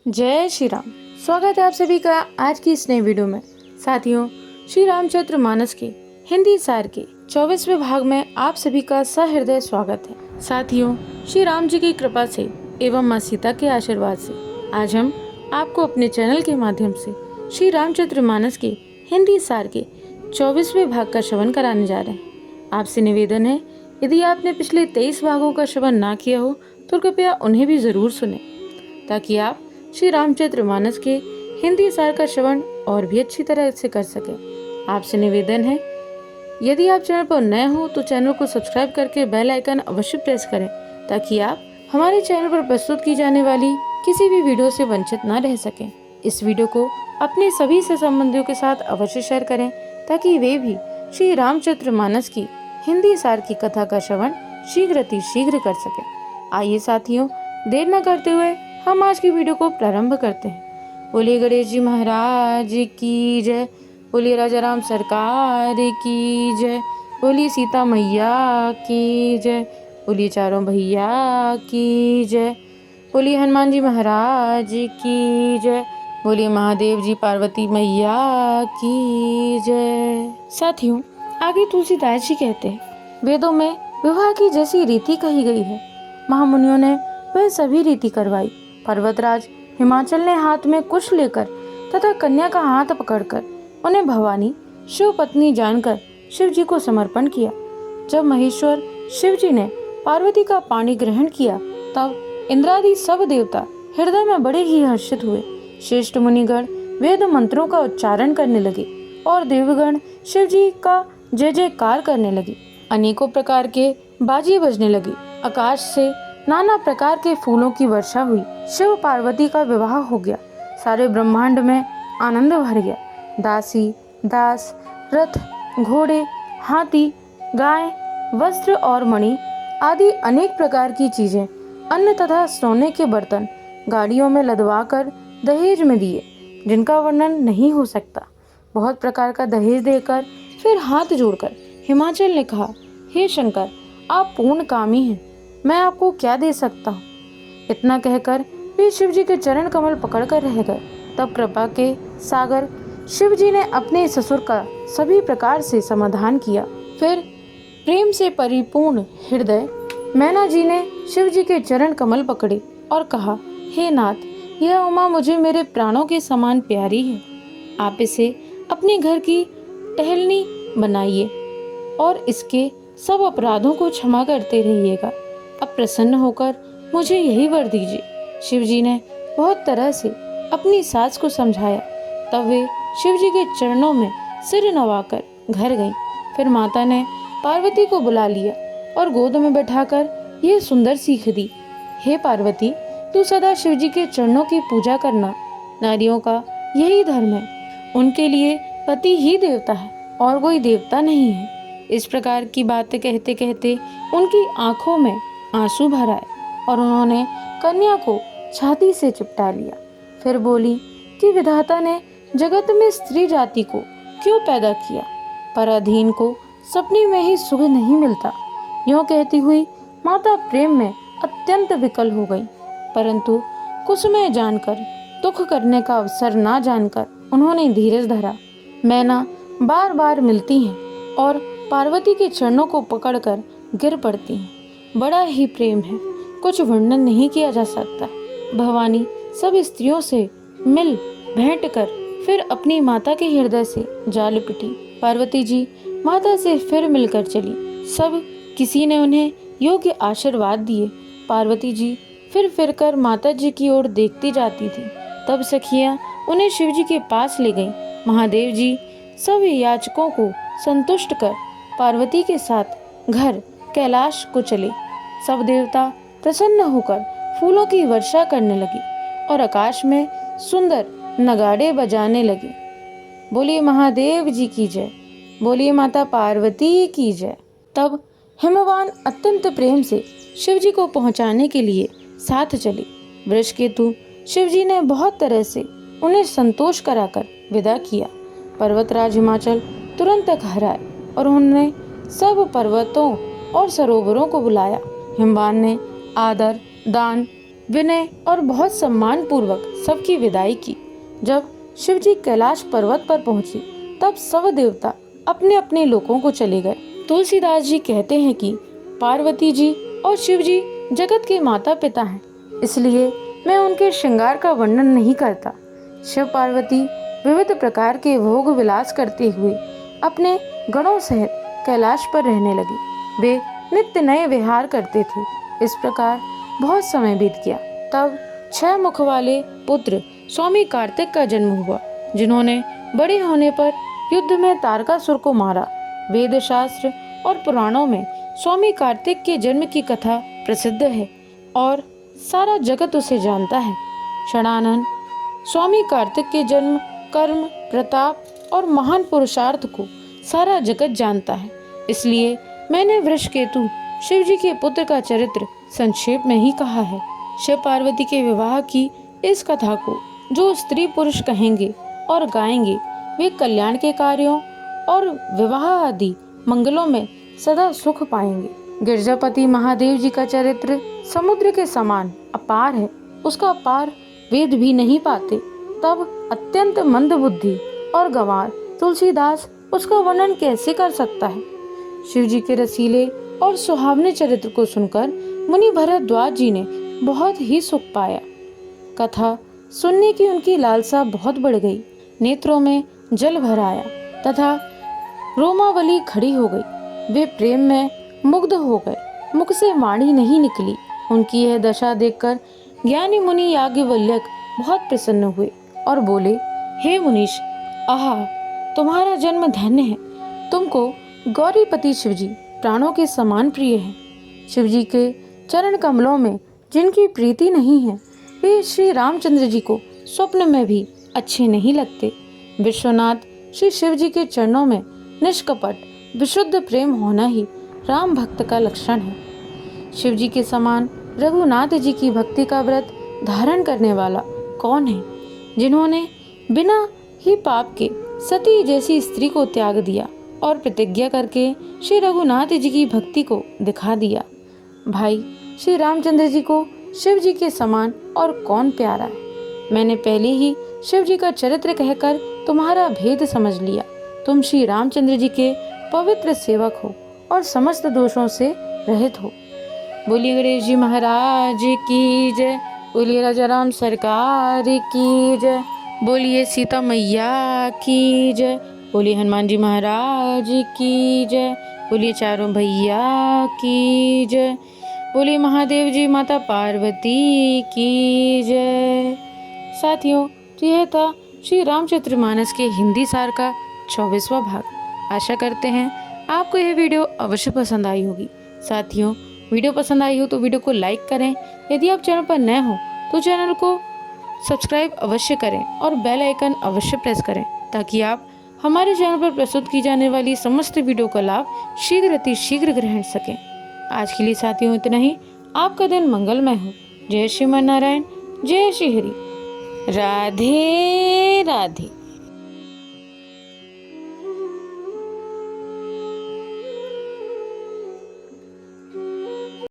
जय श्री राम। स्वागत है आप सभी का आज की इस नई वीडियो में। साथियों, श्री रामचरित्र मानस के हिंदी सार के 24वें भाग में आप सभी का सहृदय स्वागत है। साथियों, श्री राम जी की कृपा से एवं माँ सीता के आशीर्वाद से आज हम आपको अपने चैनल के माध्यम से श्री रामचरित्र मानस के हिंदी सार के 24वें भाग का श्रवण कराने जा रहे हैं। आपसे निवेदन है, यदि आपने पिछले 23 भागों का श्रवण ना किया हो तो कृपया उन्हें भी जरूर सुने, ताकि आप श्री रामचरित्र मानस के हिंदी सार का श्रवण और भी अच्छी तरह से कर सकें। आपसे निवेदन है, यदि आप चैनल पर नए हो तो चैनल को सब्सक्राइब करके बेल आइकन अवश्य प्रेस करें, ताकि आप हमारे चैनल पर प्रस्तुत की जाने वाली किसी भी वीडियो से वंचित न रह सकें। इस वीडियो को अपने सभी से संबंधियों के साथ अवश्य शेयर करें, ताकि वे भी श्री रामचरित्र मानस की हिंदी सार की कथा का श्रवण शीघ्र कर सकें। आइए साथियों, देर न करते हुए हम आज की वीडियो को प्रारंभ करते हैं। बोलिए गणेश जी महाराज की जय, बोलिए राजा राम सरकार की जय, बोलिए सीता मैया की जय, बोलिए चारों भैया की जय, बोलिए हनुमान जी महाराज की जय, बोलिए महादेव जी पार्वती मैया की जय। साथियों, आगे तुलसीदास जी कहते हैं, वेदों में विवाह की जैसी रीति कही गई है, महामुनियों ने वह सभी रीति करवाई। पर्वतराज हिमाचल ने हाथ में कुश लेकर तथा कन्या का हाथ पकड़कर उन्हें भवानी शिव पत्नी जानकर शिव जी को समर्पण किया। जब महेश्वर शिव जी ने पार्वती का पाणी ग्रहण किया, तब इंद्रादि सब देवता हृदय में बड़े ही हर्षित हुए। श्रेष्ठ मुनिगण वेद मंत्रों का उच्चारण करने लगे और देवगण शिव जी का जय जयकार करने लगे। अनेकों प्रकार के बाजे बजने लगे। आकाश से नाना प्रकार के फूलों की वर्षा हुई। शिव पार्वती का विवाह हो गया। सारे ब्रह्मांड में आनंद भर गया। दासी, दास, रथ, घोड़े, हाथी, गाय, वस्त्र और मणि आदि अनेक प्रकार की चीजें, अन्न तथा सोने के बर्तन गाड़ियों में लदवाकर दहेज में दिए, जिनका वर्णन नहीं हो सकता। बहुत प्रकार का दहेज देकर फिर हाथ जोड़कर हिमाचल ने कहा, हे शंकर, आप पूर्ण कामी हैं, मैं आपको क्या दे सकता हूँ। इतना कहकर वे शिव जी के चरण कमल पकड़कर रह गए। तब कृपा के सागर शिव जी ने अपने ससुर का सभी प्रकार से समाधान किया। फिर प्रेम से परिपूर्ण हृदय मैना जी ने शिव जी के चरण कमल पकड़े और कहा, हे नाथ, यह उमा मुझे मेरे प्राणों के समान प्यारी है। आप इसे अपने घर की टहलनी बनाइए और इसके सब अपराधों को क्षमा करते रहिएगा। अब प्रसन्न होकर मुझे यही वर दीजिए। शिव जी ने बहुत तरह से अपनी सास को समझाया। तब वे शिव जी के चरणों में सिर नवाकर घर गईं। फिर माता ने पार्वती को बुला लिया और गोद में बैठाकर यह सुंदर सीख दी, हे पार्वती, तू सदा शिव जी के चरणों की पूजा करना। नारियों का यही धर्म है। उनके लिए पति ही देवता है और कोई देवता नहीं है। इस प्रकार की बातें कहते कहते उनकी आंखों में आंसू भर आए और उन्होंने कन्या को छाती से चिपटा लिया। फिर बोली कि विधाता ने जगत में स्त्री जाति को क्यों पैदा किया, पर अधीन को सपने में ही सुख नहीं मिलता। यूं कहती हुई माता प्रेम में अत्यंत विकल हो गई, परंतु कुसुमय जानकर दुख करने का अवसर ना जानकर उन्होंने धीरज धरा। मैना बार बार मिलती हैं और पार्वती के चरणों को पकड़कर गिर पड़ती हैं। बड़ा ही प्रेम है, कुछ वर्णन नहीं किया जा सकता। भवानी सब स्त्रियों से मिल भेंट कर फिर अपनी माता के हृदय से जा लिपटी। पार्वती जी माता से फिर मिलकर चली। सब किसी ने उन्हें योग्य आशीर्वाद दिए। पार्वती जी फिर कर माता जी की ओर देखती जाती थी। तब सखियां उन्हें शिव जी के पास ले गईं। महादेव जी सब याचकों को संतुष्ट कर पार्वती के साथ घर कैलाश को चले। सब देवता प्रसन्न होकर फूलों की वर्षा करने लगे और आकाश में सुंदर नगाड़े बजाने लगे। बोलिए महादेव जी की जय, बोलिए माता पार्वती की जय। तब हिमवान अत्यंत प्रेम से शिव जी को पहुंचाने के लिए साथ चले। वृषकेतु शिव जी ने बहुत तरह से उन्हें संतोष कराकर विदा किया। पर्वतराज हिमाचल तुरंत घर आए और उन्होंने सब पर्वतों और सरोवरों को बुलाया। हिमवान ने आदर, दान विनय और बहुत सम्मान पूर्वक सबकी विदाई की। जब शिव जी कैलाश पर्वत पर पहुंचे तब सब देवता अपने अपने लोकों को चले गए। तुलसीदास जी कहते हैं कि पार्वती जी और शिव जी जगत के माता पिता हैं, इसलिए मैं उनके श्रृंगार का वर्णन नहीं करता। शिव पार्वती विविध प्रकार के भोग विलास करते हुए अपने गणों सहित कैलाश पर रहने लगे। वे नित्य नए विहार करते थे। इस प्रकार बहुत समय बीत गया। तब 6 मुख वाले पुत्र स्वामी कार्तिक का जन्म हुआ, जिन्होंने बड़े होने पर युद्ध में तारकासुर को मारा। वेद शास्त्र और पुराणों में स्वामी कार्तिक के जन्म की कथा प्रसिद्ध है और सारा जगत उसे जानता है। षडानन स्वामी कार्तिक के जन्म, कर्म, प्रताप और महान पुरुषार्थ को सारा जगत जानता है, इसलिए मैंने वृषकेतु शिव जी के पुत्र का चरित्र संक्षेप में ही कहा है। शिव पार्वती के विवाह की इस कथा को जो स्त्री पुरुष कहेंगे और गाएंगे, वे कल्याण के कार्यों और विवाह आदि मंगलों में सदा सुख पाएंगे। गिरजापति महादेव जी का चरित्र समुद्र के समान अपार है। उसका पार वेद भी नहीं पाते। तब अत्यंत मंद बुद्धि और गंवार तुलसीदास उसका वर्णन कैसे कर सकता है। शिव जी के रसीले और सुहावने चरित्र को सुनकर मुनि भरद्वाज जी ने बहुत ही सुख पाया। कथा सुनने की उनकी लालसा बहुत बढ़ गई। नेत्रों में जल भर आया तथा रोमावली खड़ी हो गई। वे प्रेम में मुग्ध हो गए। मुख से वाणी नहीं निकली। उनकी यह दशा देखकर ज्ञानी मुनि याज्ञवल्क्य बहुत प्रसन्न हुए और बोले, हे मुनीश, आहा, तुम्हारा जन्म धन्य है। तुमको गौरीपति शिवजी प्राणों के समान प्रिय हैं। शिवजी के चरण कमलों में जिनकी प्रीति नहीं है, वे श्री रामचंद्र जी को स्वप्न में भी अच्छे नहीं लगते। विश्वनाथ श्री शिव जी के चरणों में निष्कपट विशुद्ध प्रेम होना ही राम भक्त का लक्षण है। शिव जी के समान रघुनाथ जी की भक्ति का व्रत धारण करने वाला कौन है, जिन्होंने बिना ही पाप के सती जैसी स्त्री को त्याग दिया और प्रतिज्ञा करके श्री रघुनाथ जी की भक्ति को दिखा दिया। भाई, श्री रामचंद्र जी को शिव जी के समान और कौन प्यारा है। मैंने पहले ही शिव जी का चरित्र कहकर तुम्हारा भेद समझ लिया। तुम श्री रामचंद्र जी के पवित्र सेवक हो और समस्त दोषों से रहित हो। बोलिए गणेश जी महाराज की जय। बोलिए राजा राम सरकार की जय। बोलिए सीता मैया की जय। बोलिए हनुमान जी महाराज की जय। बोलिए चारों भैया की जय। बोलिए महादेव जी माता पार्वती की जय। साथियों, यह था श्री रामचरितमानस के हिंदी सार का 24वां भाग। आशा करते हैं आपको यह वीडियो अवश्य पसंद आई होगी। साथियों, वीडियो पसंद आई हो तो वीडियो को लाइक करें। यदि आप चैनल पर नए हो तो चैनल को सब्सक्राइब अवश्य करें और बेल आइकन अवश्य प्रेस करें, ताकि आप हमारे चैनल पर प्रस्तुत की जाने वाली समस्त वीडियो का लाभ शीघ्र अति शीघ्र ग्रहण सकें। आज के लिए साथियों इतना ही। आपका दिन मंगलमय हो। जय श्रीमन नारायण, जय श्री हरि। राधे राधे।